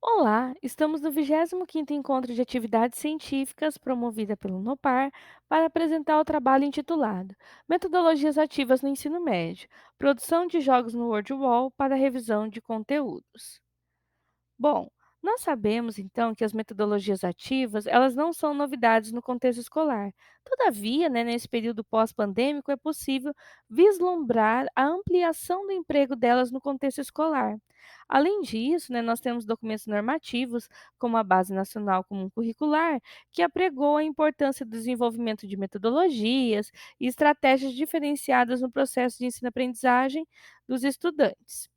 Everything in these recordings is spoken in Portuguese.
Olá, estamos no 25º Encontro de Atividades Científicas promovida pelo NOPAR para apresentar o trabalho intitulado Metodologias Ativas no Ensino Médio, produção de jogos no WordWall para revisão de conteúdos. Bom, nós sabemos então que as metodologias ativas, elas não são novidades no contexto escolar. Todavia, nesse período pós-pandêmico, é possível vislumbrar a ampliação do emprego delas no contexto escolar. Além disso, nós temos documentos normativos, como a Base Nacional Comum Curricular, que apregou a importância do desenvolvimento de metodologias e estratégias diferenciadas no processo de ensino-aprendizagem dos estudantes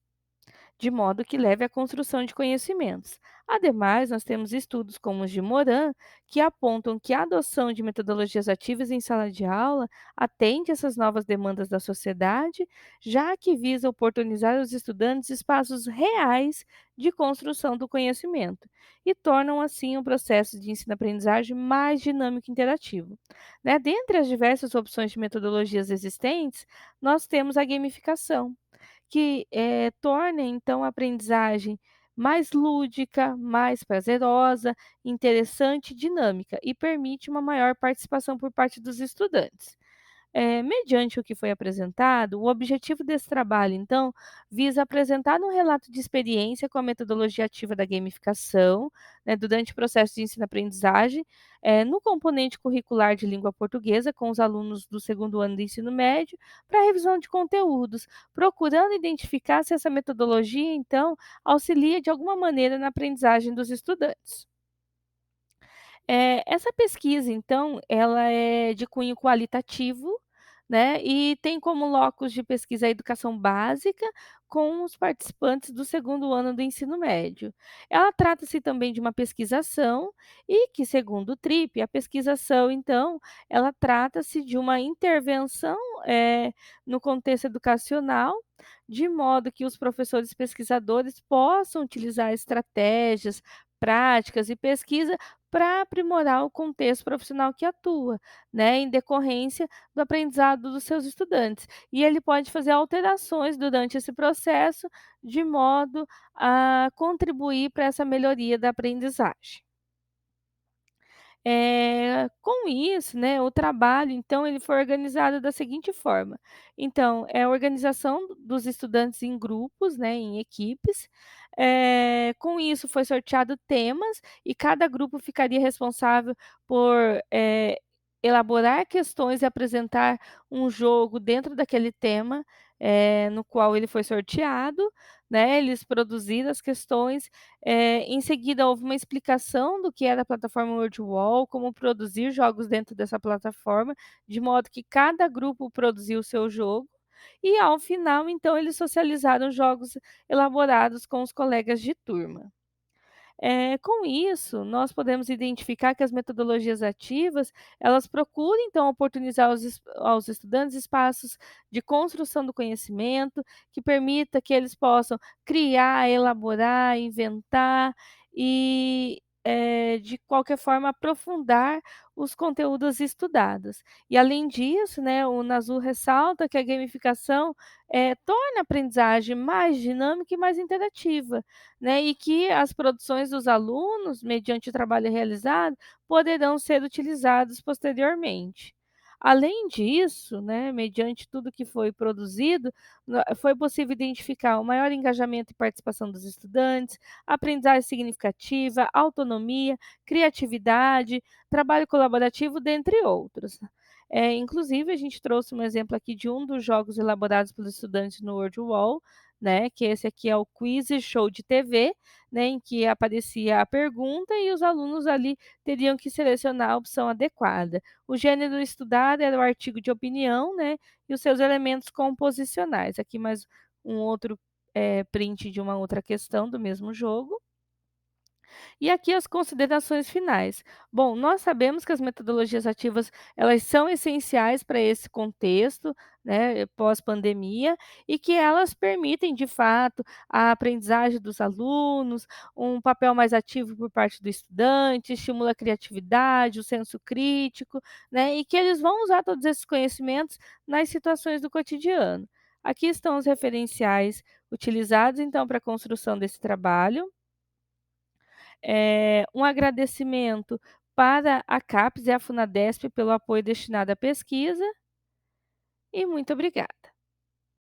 de modo que leve à construção de conhecimentos. Ademais, nós temos estudos como os de Moran, que apontam que a adoção de metodologias ativas em sala de aula atende essas novas demandas da sociedade, já que visa oportunizar aos estudantes espaços reais de construção do conhecimento e tornam assim o processo de ensino-aprendizagem mais dinâmico e interativo. Dentre as diversas opções de metodologias existentes, nós temos a gamificação que, torna então a aprendizagem mais lúdica, mais prazerosa, interessante e dinâmica, e permite uma maior participação por parte dos estudantes. Mediante o que foi apresentado, o objetivo desse trabalho, então, visa apresentar um relato de experiência com a metodologia ativa da gamificação, durante o processo de ensino-aprendizagem, no componente curricular de língua portuguesa, com os alunos do segundo ano do ensino médio, para revisão de conteúdos, procurando identificar se essa metodologia, então, auxilia de alguma maneira na aprendizagem dos estudantes. Essa pesquisa, então, ela é de cunho qualitativo, e tem como locus de pesquisa a educação básica, com os participantes do segundo ano do ensino médio. Ela trata-se também de uma pesquisação e que, segundo o TRIP, a pesquisação, então, ela trata-se de uma intervenção, no contexto educacional, de modo que os professores pesquisadores possam utilizar estratégias, práticas e pesquisa para aprimorar o contexto profissional que atua, em decorrência do aprendizado dos seus estudantes. E ele pode fazer alterações durante esse processo, de modo a contribuir para essa melhoria da aprendizagem. Com isso, o trabalho, então, ele foi organizado da seguinte forma: então, é a organização dos estudantes em grupos, em equipes. Com isso foi sorteado temas e cada grupo ficaria responsável por, elaborar questões e apresentar um jogo dentro daquele tema, no qual ele foi sorteado, eles produziram as questões. Em seguida, houve uma explicação do que era a plataforma WordWall, como produzir jogos dentro dessa plataforma, de modo que cada grupo produziu o seu jogo. E, ao final, então, eles socializaram jogos elaborados com os colegas de turma. Com isso, nós podemos identificar que as metodologias ativas, elas procuram, então, oportunizar aos estudantes espaços de construção do conhecimento, que permita que eles possam criar, elaborar, inventar e, de qualquer forma, aprofundar os conteúdos estudados. E, além disso, o Nasu ressalta que a gamificação, torna a aprendizagem mais dinâmica e mais interativa, e que as produções dos alunos, mediante o trabalho realizado, poderão ser utilizados posteriormente. Além disso, mediante tudo que foi produzido, foi possível identificar o maior engajamento e participação dos estudantes, aprendizagem significativa, autonomia, criatividade, trabalho colaborativo, dentre outros. Inclusive, a gente trouxe um exemplo aqui de um dos jogos elaborados pelos estudantes no WordWall, que esse aqui é o quiz show de TV, em que aparecia a pergunta e os alunos ali teriam que selecionar a opção adequada. O gênero estudado era o artigo de opinião, e os seus elementos composicionais. Aqui mais um outro, print de uma outra questão do mesmo jogo. E aqui as considerações finais. Bom, nós sabemos que as metodologias ativas, elas são essenciais para esse contexto, pós-pandemia, e que elas permitem, de fato, a aprendizagem dos alunos, um papel mais ativo por parte do estudante, estimula a criatividade, o senso crítico, e que eles vão usar todos esses conhecimentos nas situações do cotidiano. Aqui estão os referenciais utilizados, então, para a construção desse trabalho. Um agradecimento para a CAPES e a Funadesp pelo apoio destinado à pesquisa, e muito obrigada.